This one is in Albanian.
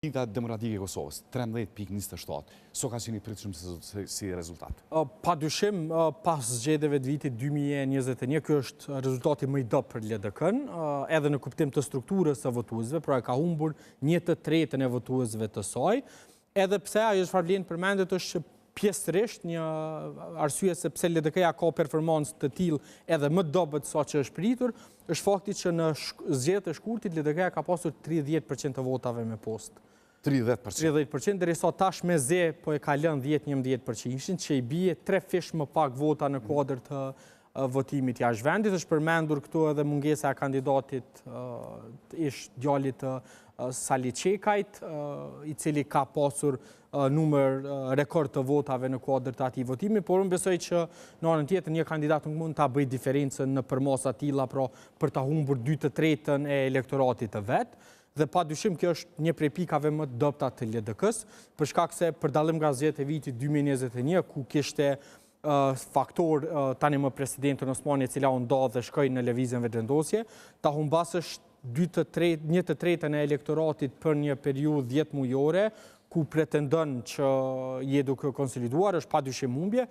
Partida Demokratike e Kosovës, 13.27, so ka qenë i pritshëm si rezultat? Pa dyshim, pas zgjedhjeve të vitit 2021, kjo është rezultati më i dobët për LDK-n, edhe në kuptim të strukturës së votuesve, pra e ka humbur 1/3 e votuesve të saj, edhe pse ajo çfarë vlen përmendet është pjesërisht një arsye sepse LDK-ja ka performancë të tillë edhe më dobët sa që është pritur, është fakti që në zgjedhjet e shkurtit LDK-ja ka pasur 30% të votave me postë. 30%, derisa tash me ze po e ka lënë 10-11%, që i bie 3 fish më pak vota në kuadër të votimit jashtë vendit. Është përmendur këtu edhe mungesa e kandidatit ish djalit të Sali Çekajt, i cili ka pasur numër rekord të votave në kuadër të atij votimi, por unë besoj që në anën tjetër një kandidat nuk mund ta bëjë diferencën në përmasa të tilla, pra për ta humbur 2/3 e elektoratit të vet. Dhe pa dyshim kjo është një prej pikave më të dobta të LDK-s, për shkak se për dallim nga zgjedhjet e vitit 2021, ku kishte faktor tani më presidenti Osmani, e cila u nda dhe shkoi në lëvizjen vendosje, ta humbasësh 1/3 e elektoratit për një periudhë 10 mujore, ku pretendon që je duke konsoliduar, është padyshim humbje,